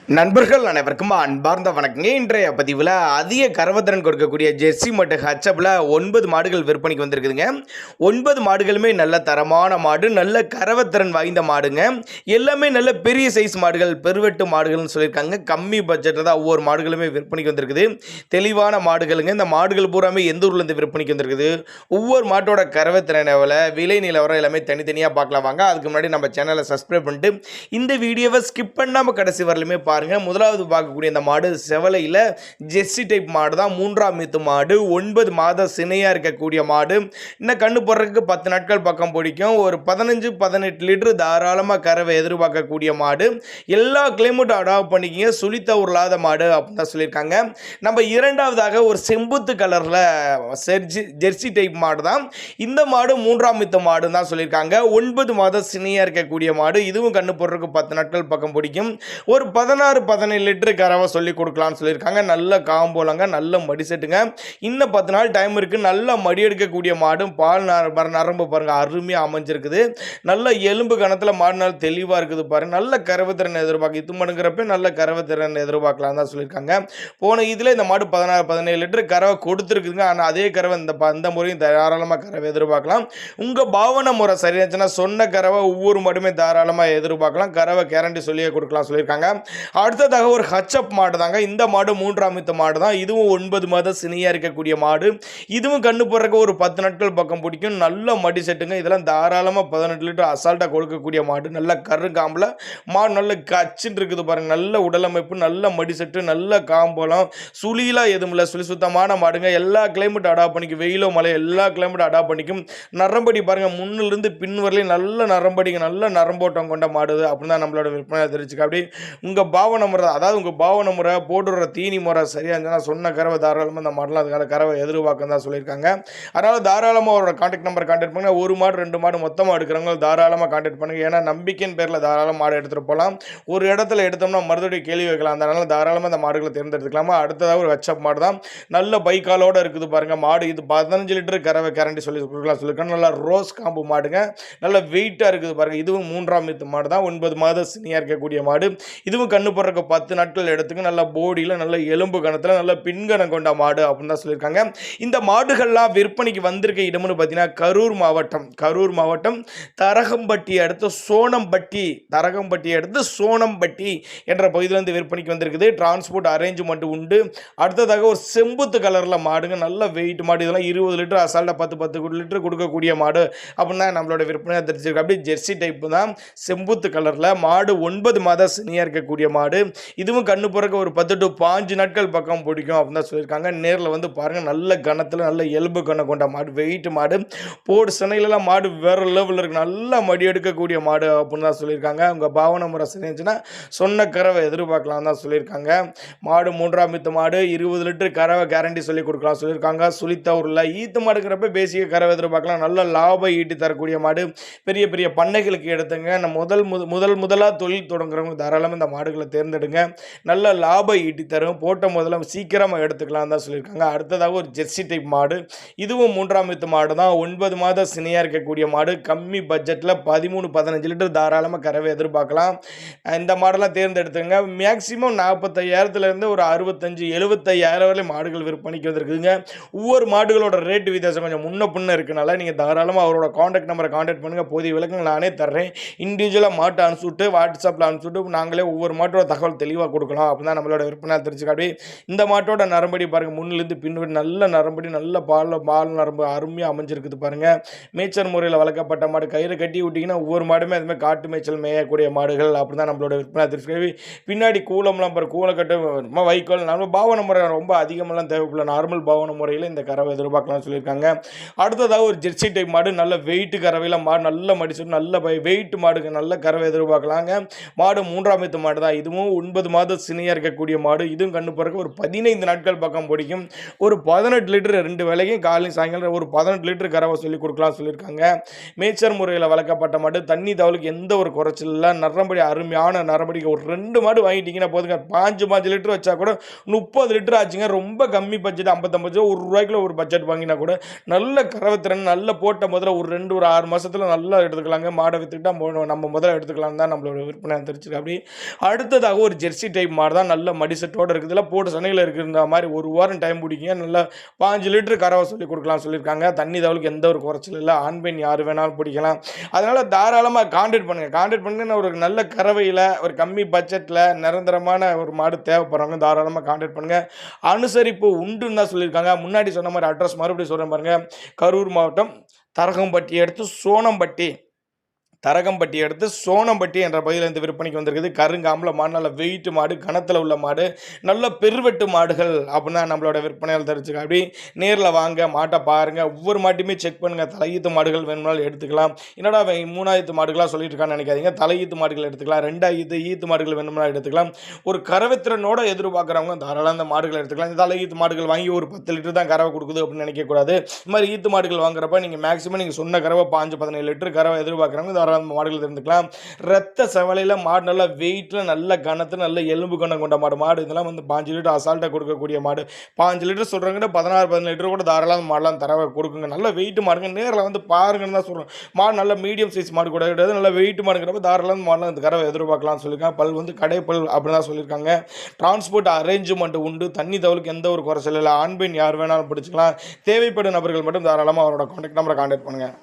நண்பர்கள் அனைவருக்கும் அன்பார்ந்த வணக்கங்க. இன்றைய பதிவில் அதிக கறவைத்திறன் கொடுக்கக்கூடிய ஜெர்சி மற்றும் ஹச்சப்பில் 9 மாடுகள் விற்பனைக்கு வந்திருக்குதுங்க. 9 மாடுகளுமே நல்ல தரமான மாடு, நல்ல கறவைத்திறன் வாய்ந்த மாடுங்க. எல்லாமே நல்ல பெரிய சைஸ் மாடுகள், பெருவெட்டு மாடுகள்னு சொல்லியிருக்காங்க. கம்மி பட்ஜெட்டில் தான் ஒவ்வொரு மாடுகளுமே விற்பனைக்கு வந்திருக்குது. தெளிவான மாடுகளுங்க. இந்த மாடுகள் பூராமே எந்த ஊர்லேருந்து விற்பனைக்கு வந்திருக்குது, ஒவ்வொரு மாட்டோட கறவைத்திறன் எவ்வளோ, விலை நிலவரம் எல்லாமே தனித்தனியாக பார்க்கலாம் வாங்க. அதுக்கு முன்னாடி நம்ம சேனலை சப்ஸ்கிரைப் பண்ணிட்டு இந்த வீடியோவை ஸ்கிப் பண்ணாமல் கடைசி வரலுமே பாருங்க. முதலாவது பார்க்கக்கூடிய இந்த மாடு செவலையில் ஜெர்சி டைப் மாடு தான். 3ஆம் ஈத்து மாடு, 9 மாத சினையாக இருக்கக்கூடிய மாடு. இன்னும் கண்ணு போடுறதுக்கு 10 நாட்கள் பக்கம் பிடிக்கும். ஒரு 15-18 லிட்டர் தாராளமாக கறவை எதிர்பார்க்கக்கூடிய மாடு. எல்லா கிளைமேட்டும் அடாப்ட் பண்ணிக்கிங்க. சுழித்த உருளாத மாடு அப்படின்னு தான் சொல்லியிருக்காங்க. நம்ம இரண்டாவதாக ஒரு செம்புத்து கலரில் ஜெர்சி டைப் மாடு தான். இந்த மாடு 3ஆம் ஈத்து மாடு தான் சொல்லியிருக்காங்க. 9 மாத சினையாக இருக்கக்கூடிய மாடு. இதுவும் கண்ணு போடுறதுக்கு 10 நாட்கள் பக்கம் பிடிக்கும். ஒரு 16-17 லிட்டரு கறவை சொல்லி கொடுக்கலான்னு சொல்லியிருக்காங்க. நல்ல காம்போலங்க, நல்ல மடி செட்டுங்க. இன்னும் 10 நாள் டைம் இருக்குது. நல்ல மடி எடுக்கக்கூடிய மாடும், பால் நரம்பு பாருங்கள் அருமையாக அமைஞ்சிருக்குது. நல்ல எலும்பு கணத்தில் மாடு நாள் தெளிவாக இருக்குது பாருங்கள். நல்ல கறவை திறன் எதிர்பார்க்க இது மடுங்கிறப்ப நல்ல கறவை திறன் எதிர்பார்க்கலாம் தான் சொல்லியிருக்காங்க. போன இதில் இந்த மாடு 16-17 லிட்டரு கறவை கொடுத்துருக்குதுங்க. ஆனால் அதே கறவை இந்த முறையும் தாராளமாக கறவை எதிர்பார்க்கலாம். உங்கள் பாவனை முறை சரியாச்சுன்னா சொன்ன கறவை ஒவ்வொரு மாடுமே தாராளமாக எதிர்பார்க்கலாம். கறவை கேரண்டி சொல்லியே கொடுக்கலாம் சொல்லியிருக்காங்க. அடுத்ததாக ஒரு ஹச்சப் மாடு தாங்க. இந்த மாடு 3ஆம் ஈத்து மாடு தான். இதுவும் 9 மாத சினியாக இருக்கக்கூடிய மாடு. இதுவும் கண்ணு போடுறக்கு ஒரு 10 நாட்கள் பக்கம் பிடிக்கும். நல்ல மடி செட்டுங்க. இதெல்லாம் தாராளமாக 18 லிட்டர் அசால்ட்டாக கொடுக்கக்கூடிய மாடு. நல்ல கரு காம்பில் மாடு நல்ல கச்சின்னு இருக்குது பாருங்க. நல்ல உடலமைப்பு, நல்ல மடி செட்டு, நல்ல காம்பலம், சுழிலாம் எதுவும் இல்லை. சுழி சுத்தமான மாடுங்க. எல்லா கிளைமேட் அடாப்ட் பண்ணிக்கும். வெயிலோ மழை எல்லா கிளைமேட் அடாப்ட் பண்ணிக்கும். நரம்படி பாருங்க, முன்னிலிருந்து பின் வரலையும் நல்ல நரம்படிங்க, நல்ல நரம்போட்டம் கொண்ட மாடு அப்படின்னு தான் நம்மளோட விற்பனை தெரிஞ்சுக்க. அப்படி உங்கள் பாவனை முறை, அதாவது உங்கள் பாவனை முறை, போடுற தீனி முறை சரியாக இருந்துச்சுன்னா சொன்ன கறவை தாராளமாக இந்த மாடலாம் அதுக்கான கறவை எதிர்பார்க்க தான் சொல்லியிருக்காங்க. அதனால் தாராளமாக அவரோட கான்டாக்ட் நம்பர் கான்டாக்ட் பண்ணுங்கள். ஒரு மாடு 2 மாடு மொத்தமாக எடுக்கிறவங்க தாராளமாக கான்டாக்ட் பண்ணுங்கள். ஏன்னா நம்பிக்கையின் பேரில் தாராளமாக மாடு எடுத்துகிட்டு போகலாம். ஒரு இடத்துல எடுத்தோம்னா மறுபடியும் கேள்வி வைக்கலாம். அதனால் தாராளமாக இந்த மாடுகளை தேர்ந்தெடுத்துக்கலாமா. அடுத்ததாக ஒரு ஹச்சப் மாடு தான். நல்ல பைக்காலோடு இருக்குது பாருங்கள் மாடு. இது 15 லிட்டர் கறவை கேரண்டி சொல்லி கொடுக்கலாம் சொல்லியிருக்காங்க. நல்லா ரோஸ் காம்பு மாடுங்க. நல்ல வெயிட்டாக இருக்குது பாருங்கள். இதுவும் 3ஆம் ஈத்து மாடு தான். 9 மாத சினியாக இருக்கக்கூடிய மாடு. இதுவும் கண்ணு போடுறக்கு 10 நாட்கள் எடுத்துங்க. நல்ல போடியில், நல்ல எலும்பு கணத்தில், நல்ல பின்கணம் கொண்ட மாடு அப்படின்னு தான் சொல்லியிருக்காங்க. இந்த மாடுகள்லாம் விற்பனைக்கு வந்திருக்க இடம்னு பார்த்தீங்கன்னா கரூர் மாவட்டம் தரகம்பட்டி அடுத்து சோனம்பட்டி என்ற பகுதியிலிருந்து விற்பனைக்கு வந்திருக்குது. டிரான்ஸ்போர்ட் அரேஞ்ச்மெண்ட் உண்டு. அடுத்ததாக ஒரு செம்புத்து கலரில் மாடுங்க. நல்ல வெயிட் மாடு. இதெல்லாம் 20 லிட்டர் அசால்ட்டாக 10 லிட்டர் கொடுக்கக்கூடிய மாடு அப்படின்னா நம்மளோட விற்பனை தெரிஞ்சிருக்கு. அப்படி ஜெர்சி டைப் தான். செம்புத்து கலரில் மாடு. 9 மாத சினியாக இருக்கக்கூடிய மாடு. இதுவும் கண்ணு போறக்க ஒரு 10 to 5 நாட்கள் பக்கம் பிடிக்கும் அப்படின்னு தான் சொல்லியிருக்காங்க. நேரில் வந்து பாருங்கள். நல்ல கணத்தில், நல்ல எலும்பு கணம் கொண்ட மாடு, வெயிட் மாடு. போடு சினையிலலாம் மாடு வேறு லெவலில் இருக்குது. நல்லா மடி எடுக்கக்கூடிய மாடு அப்படின்னு தான் சொல்லியிருக்காங்க. உங்கள் பாவனை முறை சரிஞ்சுன்னா சொன்ன கறவை எதிர்பார்க்கலாம் தான் சொல்லியிருக்காங்க. மாடு 3ஆம் ஈத்து மாடு. 20 லிட்டர் கறவை கேரண்டி சொல்லி கொடுக்கலாம் சொல்லியிருக்காங்க. சுழித்த ஊரில் ஈத்து மாடுங்கிறப்ப பேசிய கறவை எதிர்பார்க்கலாம். நல்ல லாபம் ஈட்டி தரக்கூடிய மாடு. பெரிய பெரிய பண்ணைகளுக்கு எடுத்துங்க. முதலாக தொழில் தொடங்குறவங்க தாராளமாக இந்த மாடுகளை தேர்ந்தெடுங்க. நல்ல லாபம் ஈட்டி தரும். போட்ட முதல்ல சீக்கிரமாக எடுத்துக்கலாம் தான் சொல்லியிருக்காங்க. அடுத்ததாக ஒரு ஜெர்சி டைப் மாடு. இதுவும் 3ஆம் ஈத்து மாடு தான். 9 மாத சினையாக இருக்கக்கூடிய மாடு. கம்மி பட்ஜெட்டில் 13-15 லிட்டர் தாராளமாக கறவை எதிர்பார்க்கலாம். இந்த மாடெல்லாம் தேர்ந்தெடுத்துங்க. மேக்சிமம் 45,000 ஒரு 65-75,000 வரை மாடுகள் விற்பனைக்கு வந்திருக்குதுங்க. ஒவ்வொரு மாடுகளோட ரேட்டு வித்தியாசம் கொஞ்சம் முன்ன பின்ன இருக்கனால நீங்கள் தாராளமாக அவரோட கான்டாக்ட் நம்பரை கான்டாக்ட் பண்ணுங்கள். போதிய விளக்கங்கள் நானே தர்றேன். இண்டிவிஜுவலாக மாட்டை அனுப்பிச்சுட்டு வாட்ஸ்அப்பில் அனுப்பிச்சுட்டு நாங்களே ஒவ்வொரு மாட்டோட தகவல் தெளிவாக கொடுக்கலாம். அப்போ தான் நம்மளோட விற்பனை தெரிஞ்சுக்காட்டி. இந்த மாட்டோட நரம்படி பாருங்கள். முன்னிலிருந்து பின்வடி நல்ல நரம்படி, நல்ல பால் நரம்பு அருமையாக அமைஞ்சிருக்குது பாருங்கள். மேய்ச்சல் முறையில் வளர்க்கப்பட்ட மாடு. கயிறு கட்டி விட்டிங்கன்னா ஒவ்வொரு மாடுமே அதுமாதிரி காட்டு மேய்ச்சல் மேயக்கூடிய மாடுகள் அப்படி தான் நம்மளோட விற்பனை தெரிஞ்சுக்காட்டி. பின்னாடி கூலம்லாம் பாரு, கூலை கட்டு வைக்கோல் நம்ம பாவனை முறை ரொம்ப அதிகமெல்லாம் தேவைப்படல. நார்மல் பாவனை முறையில் இந்த கறவை எதிர்பார்க்கலாம்னு சொல்லியிருக்காங்க. அடுத்ததாக ஒரு ஜெர்சி டைப் மாடு. நல்ல வெயிட்டு கறவையில் மாடு. நல்ல மடிச்சு நல்ல வெயிட் மாடுங்க. நல்ல கறவை எதிர்பார்க்கலாங்க. மாடு 3ஆம் ஈத்து மாடு தான். இதுவும் 9 மாத சினையாக இருக்கக்கூடிய மாடு. இதுவும் கண்ணு பிறகு ஒரு 15 நாட்கள் பக்கம் பிடிக்கும். ஒரு 18 லிட்டர் 2 வேளைக்கும் காலையும் சாயங்காலம் ஒரு 18 லிட்டர் கறவை சொல்லி கொடுக்கலாம் சொல்லியிருக்காங்க. மேய்ச்சல் முறையில் வளர்க்கப்பட்ட மாடு. தண்ணி தவளுக்கு எந்த ஒரு குறைச்சல் இல்லை. நரம்படி அருமையான நரம்படிக்கு ஒரு 2 மாடு வாங்கிட்டீங்கன்னா போதுங்க. 5 லிட்டர் வச்சா கூட 30 லிட்டர் ஆச்சுங்க. ரொம்ப கம்மி பட்ஜெட் 55 ₹1 ஒரு பட்ஜெட் வாங்கினா கூட நல்ல கறவை திறன், நல்ல போட்ட முதல்ல ஒரு 6 மாதத்தில் நல்லா எடுத்துக்கலாங்க. மாடை விற்றுக்கிட்டா நம்ம முதல்ல எடுத்துக்கலாம் தான் நம்மளோட விற்பனை தெரிஞ்சிருக்கு. அப்படி அடுத்த அடுத்ததாக ஒரு ஜெர்சி டைப் மாடு தான், நல்ல மடிசெட்டோடு இருக்குதுல, போட்டு சனையில் இருக்கிற மாதிரி 1 வாரம் டைம் பிடிக்குங்க. நல்லா 5 லிட்டர் கறவை சொல்லி கொடுக்கலாம் சொல்லியிருக்காங்க. தண்ணி தவளுக்கு எந்த ஒரு குறைச்சல் இல்லை. ஆண் பெண் யார் வேணாலும் பிடிக்கலாம். அதனால் தாராளமாக கான்டாக்ட் பண்ணுங்கள். ஒரு நல்ல கறவையில் ஒரு கம்மி பட்ஜெட்டில் நிரந்தரமான ஒரு மாடு தேவைப்படுறவங்க தாராளமாக கான்டாக்ட் பண்ணுங்கள். அனுசரிப்பு உண்டுன்னு தான் சொல்லியிருக்காங்க. முன்னாடி சொன்ன மாதிரி அட்ரஸ் மறுபடியும் சொல்கிறேன் பாருங்கள். கரூர் மாவட்டம் தரகம்பட்டி எடுத்து சோனம்பட்டி என்ற பகுதியிலிருந்து விற்பனைக்கு வந்திருக்குது. கருங்காம்பில் மாடு, நல்ல வெயிட் மாடு, கணத்தில் உள்ள மாடு, நல்ல பெருவெட்டு மாடுகள் அப்படின்னு தான் நம்மளோட விற்பனையால் தெரிஞ்சுக்க. அப்படி நேரில் வாங்க, மாட்டை பாருங்கள், ஒவ்வொரு மாட்டையுமே செக் பண்ணுங்கள். தலையீத்து மாடுகள் வேணும்னாலும் எடுத்துக்கலாம். என்னடா 3ஆயிரத்து மாடுகளாக சொல்லிட்டு இருக்கான்னு நினைக்காதீங்க. தலையீத்து மாடுகள் எடுத்துக்கலாம். 2ஆயிரத்து ஈத்து மாடுகள் வேணும்னாலும் எடுத்துக்கலாம். ஒரு கறவைத்திறனோட எதிர்பார்க்குறவங்க தாராளம் அந்த மாடுகளை எடுத்துக்கலாம். இந்த தலையீத்து மாடுகள் வாங்கி ஒரு 10 லிட்டர் தான் கறவை கொடுக்குது அப்படின்னு நினைக்கக்கூடாது. இது மாதிரி ஈத்து மாடுகள் வாங்குறப்ப நீங்கள் மேக்ஸிமம் நீங்கள் சொன்ன கறவை 5-17 லிட்டர் கறவை எதிர்பார்க்குறவங்க தாராளம் மாடுகள் இருந்துக்கலாம். ரத்த செவலையில் மாடு, நல்ல வெயிட்டில், நல்ல கனத்தில், நல்ல எலும்பு கணம் கொண்ட மாடு. இதெல்லாம் 5 லிட்டர் அசால்ட்டாக கொடுக்கக்கூடிய மாடு. 5 லிட்டர் சொல்கிறவங்க 16-17 லிட்டர் கூட தாராளம் மாடெல்லாம் தரவை கொடுக்குங்க. நல்ல வெயிட் மாடுங்க. நேரில் பாருங்கன்னு தான் சொல்கிறோம். மாடு நல்ல மீடியம் சைஸ் மாடு கூட கிடையாது. நல்ல வெயிட் மாடுங்கிறப்ப தாராளம் மாடெல்லாம் இந்த கறவை எதிர்பார்க்கலாம்னு சொல்லியிருக்காங்க. பல் கடைப்பல் அப்படின்னு தான் சொல்லியிருக்காங்க. டிரான்ஸ்போர்ட் அரேஞ்ச்மெண்ட் உண்டு. தண்ணி தவளுக்கு எந்த ஒரு குறைச்சல் இல்லை. ஆண் பெண் யார் வேணாலும் பிடிச்சிக்கலாம். தேவைப்படும் நபர்கள் மட்டும் தாராளமாக அவரோட கான்டாக்ட் நம்பரை கான்டாக்ட் பண்ணுங்கள்.